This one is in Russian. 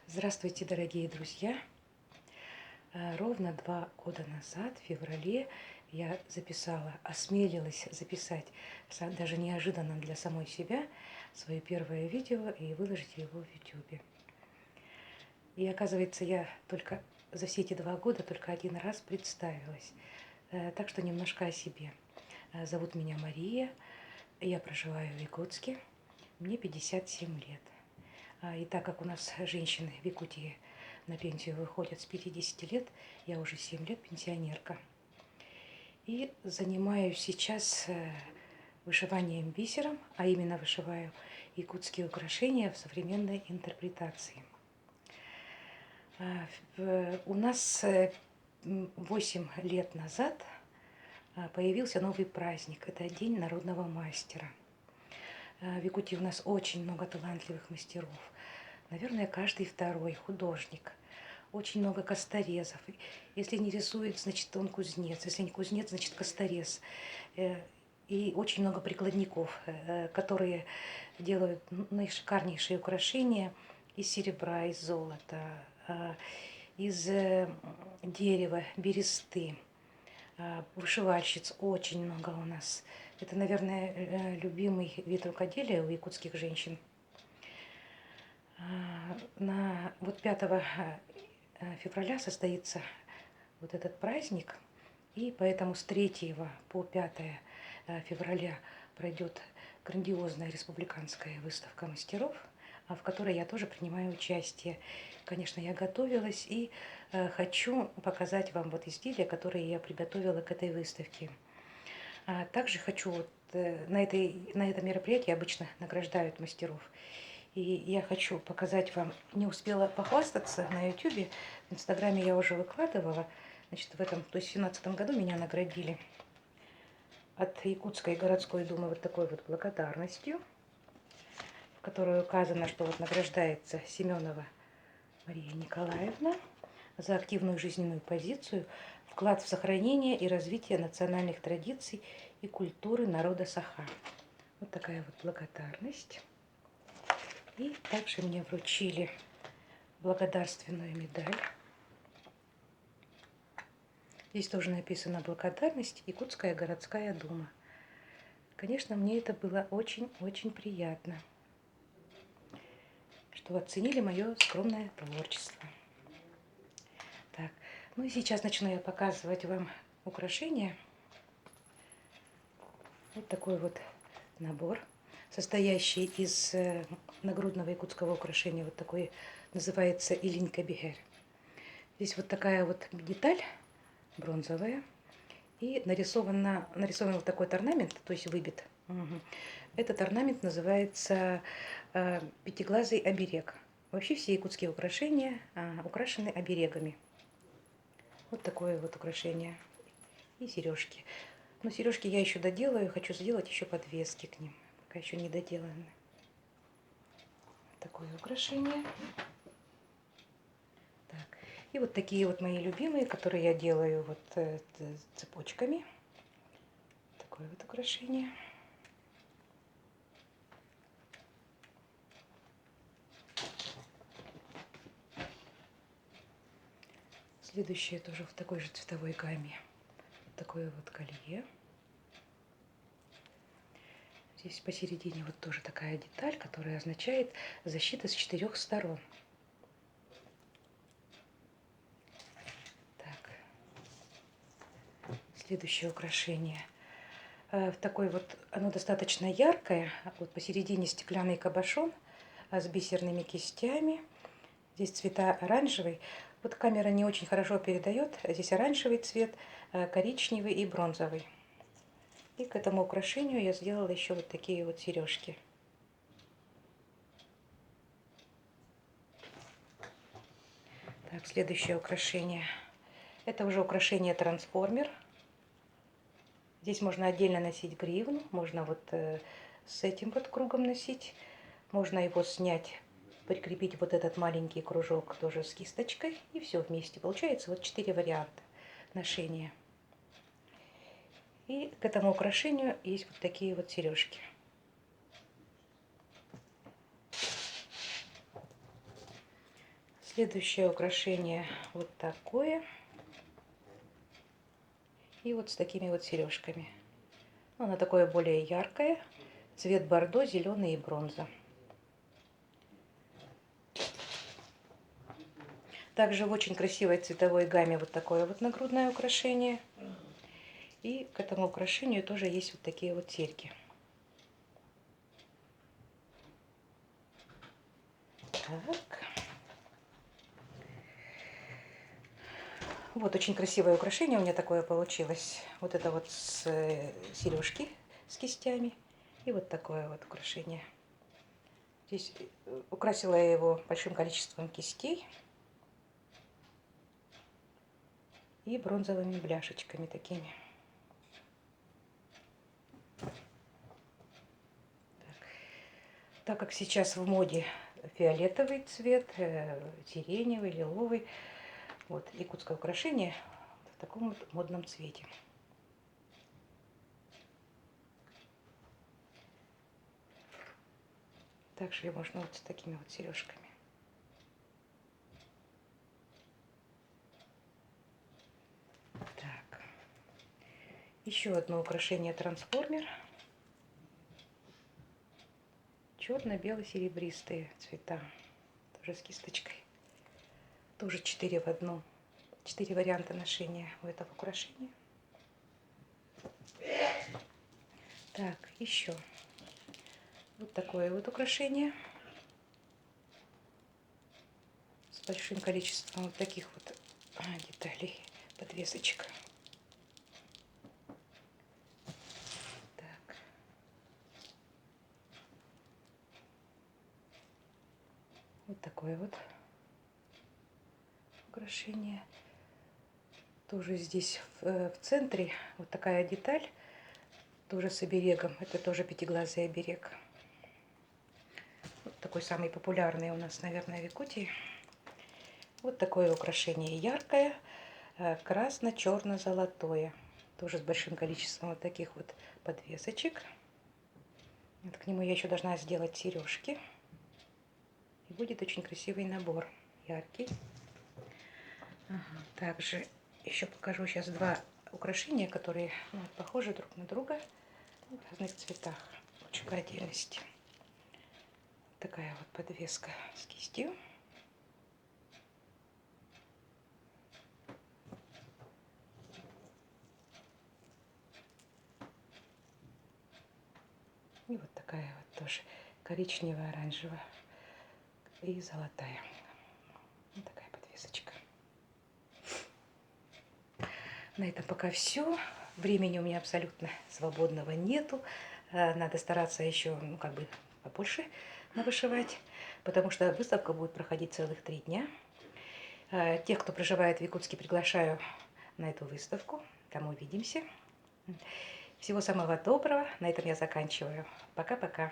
Здравствуйте, дорогие друзья! Ровно 2 года назад, в феврале, я осмелилась записать, даже неожиданно для самой себя, свое первое видео и выложить его в YouTube. И оказывается, я только за все эти 2 года только один раз представилась. Так что немножко о себе. Зовут меня Мария, я проживаю в Якутске, мне 57 лет. И так как у нас женщины в Якутии на пенсию выходят с 50 лет, я уже 7 лет пенсионерка. И занимаюсь сейчас вышиванием бисером, а именно вышиваю якутские украшения в современной интерпретации. У нас 8 лет назад появился новый праздник. Это День народного мастера. В Якутии у нас очень много талантливых мастеров. Наверное, каждый второй художник. Очень много косторезов. Если не рисует, значит, он кузнец. Если не кузнец, значит, косторез. И очень много прикладников, которые делают наишикарнейшие украшения из серебра, из золота, из дерева, бересты. Вышивальщиц очень много у нас. Это, наверное, любимый вид рукоделия у якутских женщин. Вот 5 февраля состоится вот этот праздник, и поэтому с 3 по 5 февраля пройдет грандиозная республиканская выставка мастеров, в которой я тоже принимаю участие. Конечно, я готовилась и хочу показать вам вот изделия, которые я приготовила к этой выставке. Также хочу, на это мероприятие обычно награждают мастеров. И я хочу показать вам, не успела похвастаться на YouTube, в Инстаграме я уже выкладывала. Значит, то есть в 2017 году меня наградили от Якутской городской думы вот такой вот благодарностью, в которой указано, что вот награждается Семенова Мария Николаевна за активную жизненную позицию, вклад в сохранение и развитие национальных традиций и культуры народа Саха. Вот такая вот благодарность. И также мне вручили благодарственную медаль. Здесь тоже написано «Благодарность Якутская городская дума». Конечно, мне это было очень-очень приятно, что оценили мое скромное творчество. Так, ну и сейчас начну я показывать вам украшения. Вот такой вот набор, состоящий из нагрудного якутского украшения. Вот такой называется илинька-бигер. Здесь вот такая вот деталь бронзовая. И нарисован вот такой орнамент, то есть выбит. Этот орнамент называется пятиглазый оберег. Вообще все якутские украшения украшены оберегами. Вот такое вот украшение. И сережки. Но сережки я еще доделаю, хочу сделать еще подвески к ним. Пока еще не доделаны. Такое украшение. Так. И вот такие вот мои любимые, которые я делаю вот цепочками. Такое вот украшение. Следующее тоже в такой же цветовой гамме. Такое вот колье. Здесь посередине вот тоже такая деталь, которая означает защита с 4 сторон. Так. Следующее украшение. В такой вот, оно достаточно яркое. Вот посередине стеклянный кабошон с бисерными кистями. Здесь цвета оранжевый. Вот камера не очень хорошо передает. Здесь оранжевый цвет, коричневый и бронзовый. И к этому украшению я сделала еще вот такие вот сережки. Так, следующее украшение. Это уже украшение трансформер. Здесь можно отдельно носить гривну, можно вот с этим вот кругом носить. Можно его снять, прикрепить вот этот маленький кружок тоже с кисточкой. И все вместе. Получается вот 4 варианта ношения. И к этому украшению есть вот такие вот сережки. Следующее украшение вот такое. И вот с такими вот сережками. Оно такое более яркое. Цвет бордо, зеленый и бронза. Также в очень красивой цветовой гамме вот такое вот нагрудное украшение. И к этому украшению тоже есть вот такие вот серьги. Так. Вот очень красивое украшение у меня такое получилось. Вот это вот сережки с кистями. И вот такое вот украшение. Здесь украсила я его большим количеством кистей. И бронзовыми бляшечками такими. Так как сейчас в моде фиолетовый цвет, сиреневый, лиловый, вот якутское украшение в таком вот модном цвете. Также можно вот с такими вот сережками. Так. Еще одно украшение трансформер. Черно-бело-серебристые цвета. Тоже с кисточкой. Тоже 4 в одном. 4 варианта ношения у этого украшения. Так, еще вот такое вот украшение. С большим количеством вот таких вот деталей, подвесочек. Так. Вот такое вот украшение. Тоже здесь в центре вот такая деталь, тоже с оберегом. Это тоже пятиглазый оберег. Вот такой самый популярный у нас, наверное, в Якутии. Вот такое украшение яркое, красно-черно-золотое. Тоже с большим количеством вот таких вот подвесочек. Вот к нему я еще должна сделать сережки. И будет очень красивый набор, яркий. Ага. Также еще покажу сейчас два украшения, которые похожи друг на друга в разных цветах. Лучше по отдельности. Такая вот подвеска с кистью. И вот такая вот тоже коричневая, оранжевая и золотая. Вот такая подвесочка. На этом пока все. Времени у меня абсолютно свободного нету. Надо стараться еще, побольше навышивать, потому что выставка будет проходить целых 3 дня. Тех, кто проживает в Якутске, приглашаю на эту выставку. Там увидимся. Всего самого доброго. На этом я заканчиваю. Пока-пока.